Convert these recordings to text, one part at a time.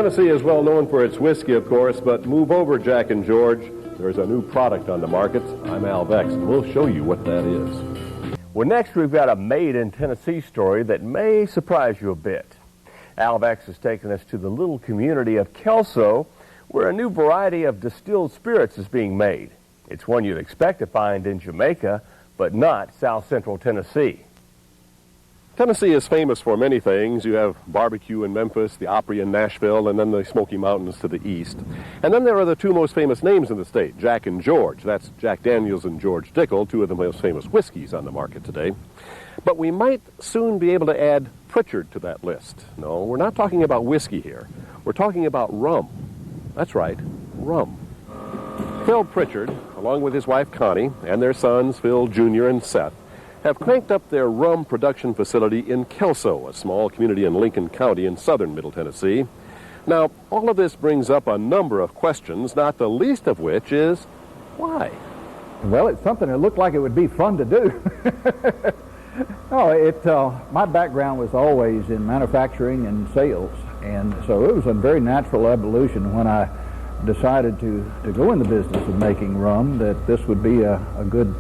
Tennessee is well known for its whiskey, of course, but move over, Jack and George. There's a new product on the market. I'm Al Vex, and we'll show you what that is. Well, next we've got a made-in-Tennessee story that may surprise you a bit. Al Vex has taken us to the little community of Kelso, where a new variety of distilled spirits is being made. It's one you'd expect to find in Jamaica, but not South Central Tennessee. Tennessee is famous for many things. You have barbecue in Memphis, the Opry in Nashville, and then the Smoky Mountains to the east. And then there are the two most famous names in the state, Jack and George. That's Jack Daniels and George Dickel, two of the most famous whiskeys on the market today. But we might soon be able to add Prichard to that list. No, we're not talking about whiskey here. We're talking about rum. That's right, rum. Phil Prichard, along with his wife Connie, and their sons Phil Jr. and Seth, have cranked up their rum production facility in Kelso, a small community in Lincoln County in southern Middle Tennessee. Now, all of this brings up a number of questions, not the least of which is, why? Well, it's something that looked like it would be fun to do. My background was always in manufacturing and sales, and so it was a very natural evolution when I decided to go in the business of making rum, that this would be a good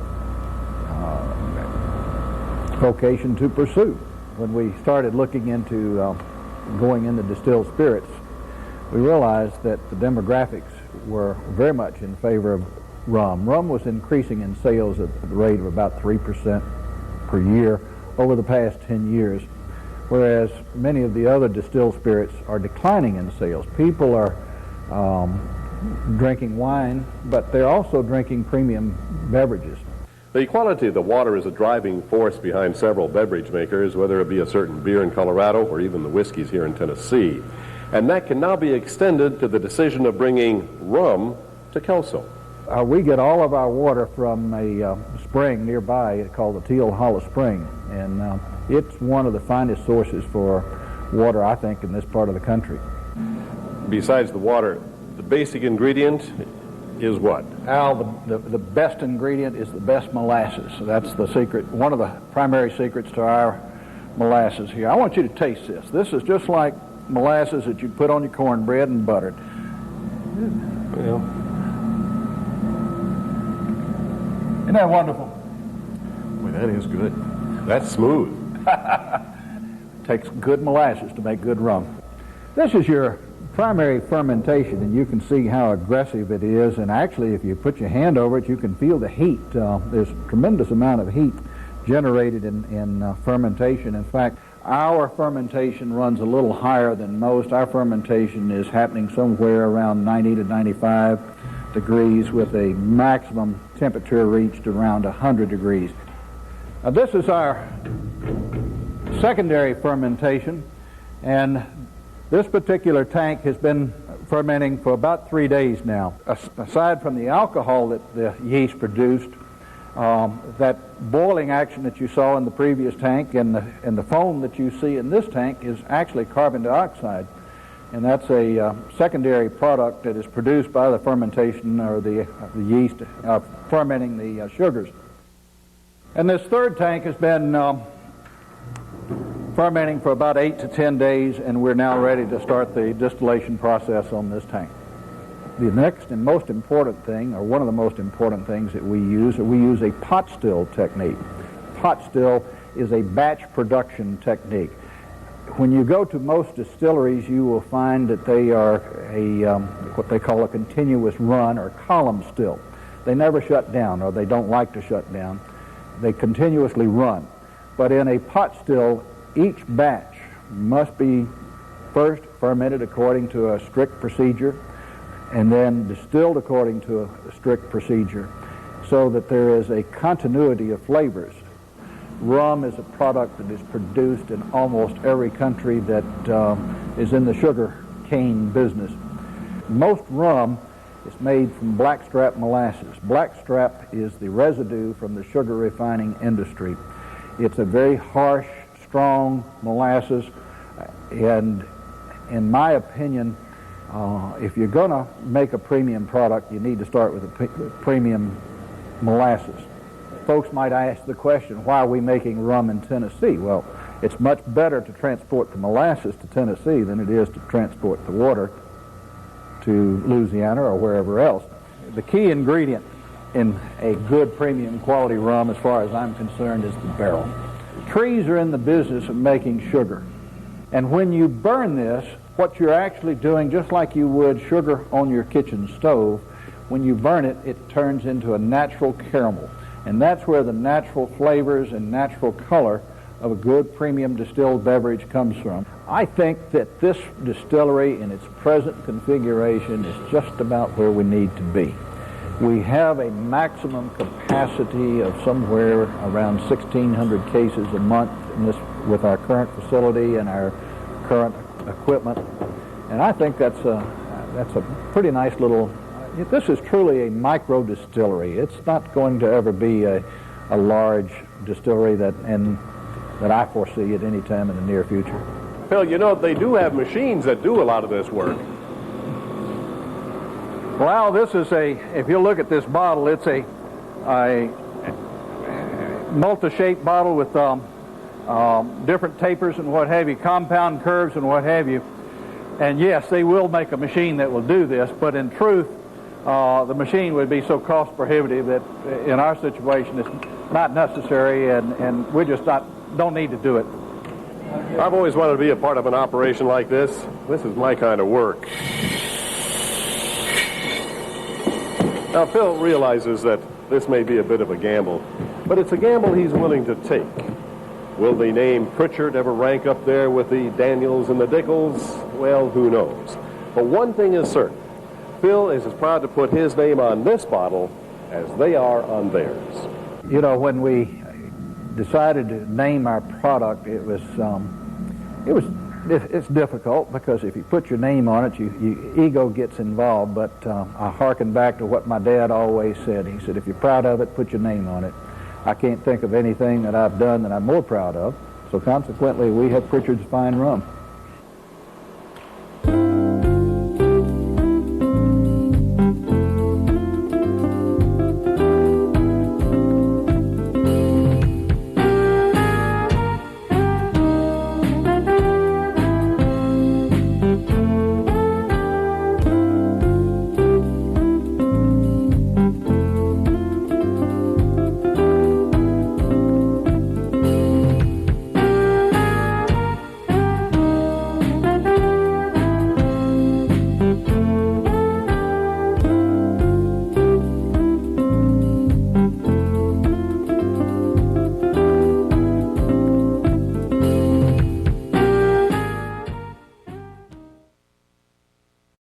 vocation to pursue. When we started looking into going into distilled spirits, we realized that the demographics were very much in favor of rum. Rum was increasing in sales at the rate of about 3% per year over the past 10 years, whereas many of the other distilled spirits are declining in sales. People are drinking wine, but they're also drinking premium beverages. The quality of the water is a driving force behind several beverage makers, whether it be a certain beer in Colorado or even the whiskeys here in Tennessee. And that can now be extended to the decision of bringing rum to Kelso. We get all of our water from a spring nearby called the Teal Hollow Spring, and it's one of the finest sources for water, I think, in this part of the country. Besides the water, the basic ingredient is what? Al, the best ingredient is the best molasses. That's the secret, one of the primary secrets to our molasses here. I want you to taste this. This is just like molasses that you put on your cornbread and buttered. Well, isn't that wonderful? Boy, that is good. That's smooth. Takes good molasses to make good rum. This is your primary fermentation, and you can see how aggressive it is, and actually if you put your hand over it you can feel the heat. There's a tremendous amount of heat generated in fermentation. In fact, our fermentation runs a little higher than most. Our fermentation is happening somewhere around 90 to 95 degrees with a maximum temperature reached around 100 degrees. Now, this is our secondary fermentation, and this particular tank has been fermenting for about 3 days now. Aside from the alcohol that the yeast produced, that boiling action that you saw in the previous tank and the foam that you see in this tank is actually carbon dioxide. And that's a secondary product that is produced by the fermentation or the yeast fermenting the sugars. And this third tank has been fermenting for about 8 to 10 days, and we're now ready to start the distillation process on this tank. The next and most important thing, or one of the most important things that we use a pot still technique. Pot still is a batch production technique. When you go to most distilleries, you will find that they are what they call a continuous run or column still. They never shut down, or they don't like to shut down. They continuously run. But in a pot still, each batch must be first fermented according to a strict procedure and then distilled according to a strict procedure so that there is a continuity of flavors. Rum is a product that is produced in almost every country that is in the sugar cane business. Most rum is made from blackstrap molasses. Blackstrap is the residue from the sugar refining industry. It's a very harsh, strong molasses, and in my opinion, if you're going to make a premium product, you need to start with a premium molasses. Folks might ask the question, why are we making rum in Tennessee? Well, It's much better to transport the molasses to Tennessee than it is to transport the water to Louisiana or wherever else. The key ingredient in a good premium quality rum, as far as I'm concerned, is the barrel. Trees are in the business of making sugar. And when you burn this, what you're actually doing, just like you would sugar on your kitchen stove, when you burn it, it turns into a natural caramel. And that's where the natural flavors and natural color of a good premium distilled beverage comes from. I think that this distillery in its present configuration is just about where we need to be. We have a maximum capacity of somewhere around 1,600 cases a month in this, with our current facility and our current equipment. And I think that's a pretty nice little, this is truly a micro distillery. It's not going to ever be a large distillery that I foresee at any time in the near future. Phil, you know, they do have machines that do a lot of this work. Well, this is if you look at this bottle, it's a multi-shaped bottle with different tapers and what have you, compound curves and what have you. And yes, they will make a machine that will do this, but in truth, the machine would be so cost prohibitive that in our situation it's not necessary, and we just don't need to do it. I've always wanted to be a part of an operation like this. This is my kind of work. Now, Phil realizes that this may be a bit of a gamble, but it's a gamble he's willing to take. Will the name Prichard ever rank up there with the Daniels and the Dickles? Well, who knows? But one thing is certain. Phil is as proud to put his name on this bottle as they are on theirs. You know, when we decided to name our product, it's difficult because if you put your name on it, ego gets involved. But I hearken back to what my dad always said. He said, if you're proud of it, put your name on it. I can't think of anything that I've done that I'm more proud of. So consequently, we have Prichard's Fine Rum.